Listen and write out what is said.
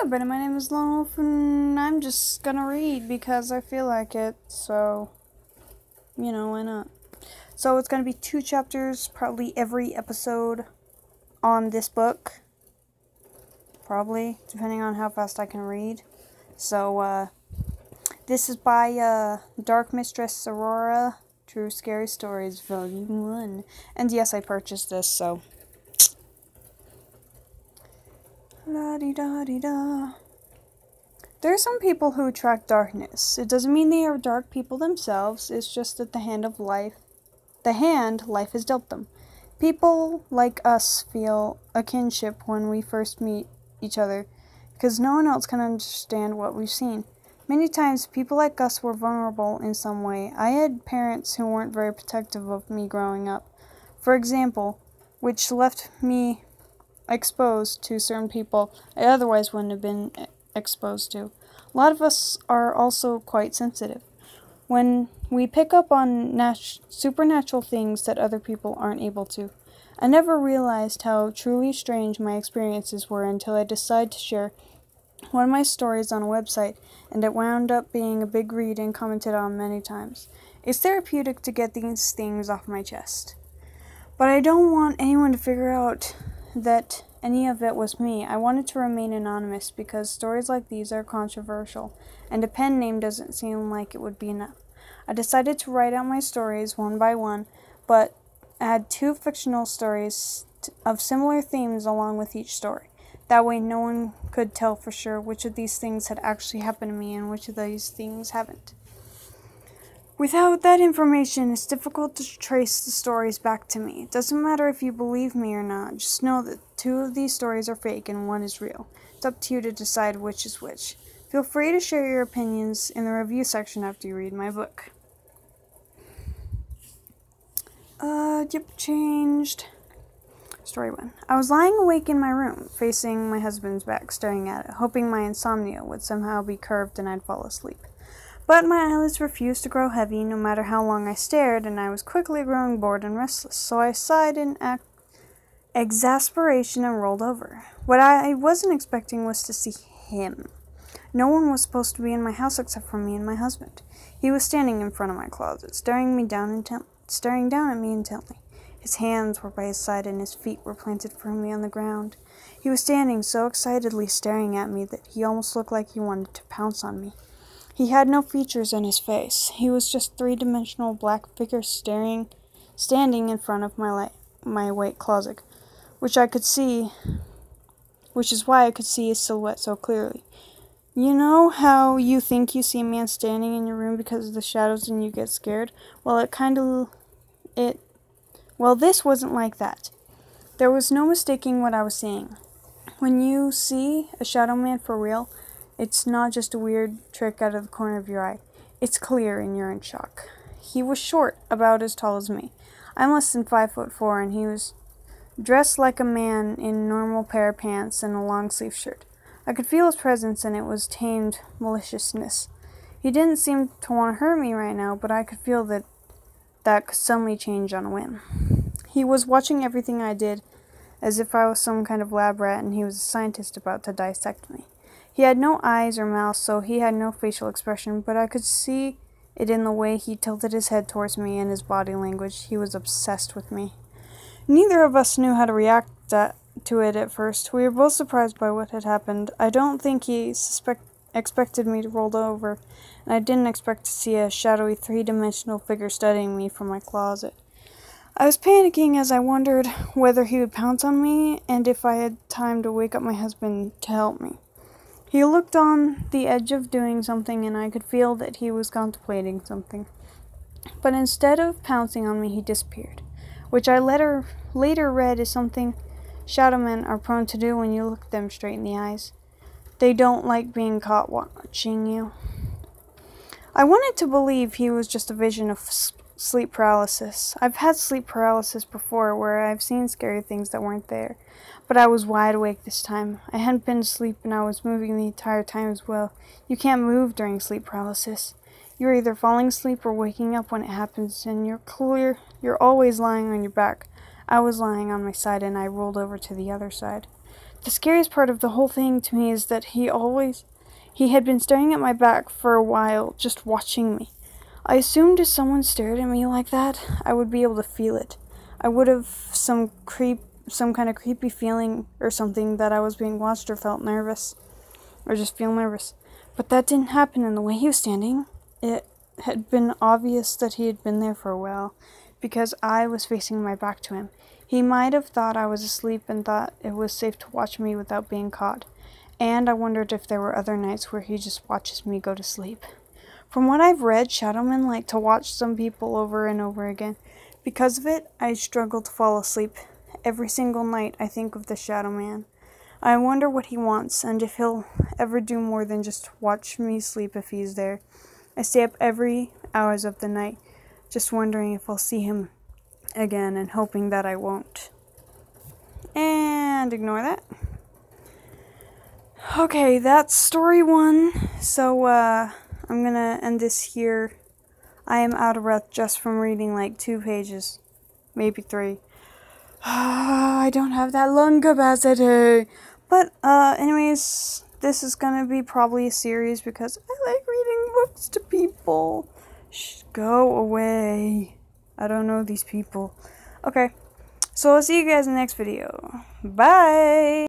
everybody, my name is Lone Wolf, and I'm just gonna read because I feel like it, so, why not? So it's gonna be 2 chapters, probably every episode on this book, probably, depending on how fast I can read. So, this is by, Dark Mistress Aurora, True Scary Stories, Volume 1. And yes, I purchased this, so... La-di-da-di-da. There are some people who attract darkness. It doesn't mean they are dark people themselves, it's just that the hand life has dealt them. People like us feel a kinship when we first meet each other, because no one else can understand what we've seen. Many times, people like us were vulnerable in some way. I had parents who weren't very protective of me growing up. For example, which left me exposed to certain people I otherwise wouldn't have been exposed to. A lot of us are also quite sensitive. When we pick up on supernatural things that other people aren't able to. I never realized how truly strange my experiences were until I decided to share one of my stories on a website, and it wound up being a big read and commented on many times. It's therapeutic to get these things off my chest. But I don't want anyone to figure out that any of it was me. I wanted to remain anonymous because stories like these are controversial, and a pen name doesn't seem like it would be enough. I decided to write out my stories one by one, but add 2 fictional stories of similar themes along with each story. That way no one could tell for sure which of these things had actually happened to me and which of these things haven't. Without that information, it's difficult to trace the stories back to me. It doesn't matter if you believe me or not, just know that 2 of these stories are fake and 1 is real. It's up to you to decide which is which. Feel free to share your opinions in the review section after you read my book. Changed. Story 1. I was lying awake in my room, facing my husband's back, staring at it, hoping my insomnia would somehow be curbed and I'd fall asleep. But my eyelids refused to grow heavy no matter how long I stared, and I was quickly growing bored and restless, so I sighed in exasperation and rolled over. What I wasn't expecting was to see him. No one was supposed to be in my house except for me and my husband. He was standing in front of my closet, staring down at me intently. His hands were by his side and his feet were planted firmly on the ground. He was standing so excitedly staring at me that he almost looked like he wanted to pounce on me. He had no features on his face. He was just 3-dimensional black figure standing in front of my white closet, which is why I could see his silhouette so clearly. You know how you think you see a man standing in your room because of the shadows and you get scared? Well, this wasn't like that. There was no mistaking what I was seeing. When you see a shadow man for real, it's not just a weird trick out of the corner of your eye. It's clear and you're in shock. He was short, about as tall as me. I'm less than 5'4", and he was dressed like a man in a normal pair of pants and a long-sleeve shirt. I could feel his presence, and it was tamed maliciousness. He didn't seem to want to hurt me right now, but I could feel that could suddenly change on a whim. He was watching everything I did as if I was some kind of lab rat and he was a scientist about to dissect me. He had no eyes or mouth, so he had no facial expression, but I could see it in the way he tilted his head towards me and his body language. He was obsessed with me. Neither of us knew how to react to it at first. We were both surprised by what had happened. I don't think he expected me to roll over, and I didn't expect to see a shadowy 3-dimensional figure studying me from my closet. I was panicking as I wondered whether he would pounce on me and if I had time to wake up my husband to help me. He looked on the edge of doing something, and I could feel that he was contemplating something. But instead of pouncing on me, he disappeared, which I later read is something shadow men are prone to do when you look them straight in the eyes. They don't like being caught watching you. I wanted to believe he was just a vision of sleep paralysis. I've had sleep paralysis before where I've seen scary things that weren't there. But I was wide awake this time. I hadn't been asleep and I was moving the entire time as well. You can't move during sleep paralysis. You're either falling asleep or waking up when it happens, and you're always lying on your back. I was lying on my side and I rolled over to the other side. the scariest part of the whole thing to me is that he had been staring at my back for a while, just watching me. I assumed if someone stared at me like that, I would be able to feel it. I would have some kind of creepy feeling or something that I was being watched or felt nervous. Or just feel nervous. But that didn't happen in the way he was standing. It had been obvious that he had been there for a while, because I was facing my back to him. He might have thought I was asleep and thought it was safe to watch me without being caught. And I wondered if there were other nights where he just watches me go to sleep. From what I've read, shadow men like to watch some people over and over again. Because of it, I struggle to fall asleep. Every single night I think of the shadow man. I wonder what he wants, and if he'll ever do more than just watch me sleep if he's there. I stay up every hours of the night, just wondering if I'll see him again, and hoping that I won't. And ignore that. Okay, that's story 1. So, I'm gonna end this here. I am out of breath just from reading like 2 pages. Maybe 3. I don't have that lung capacity. But, anyways, this is gonna be probably a series because I like reading books to people. Shh, go away. I don't know these people. Okay, so I'll see you guys in the next video. Bye!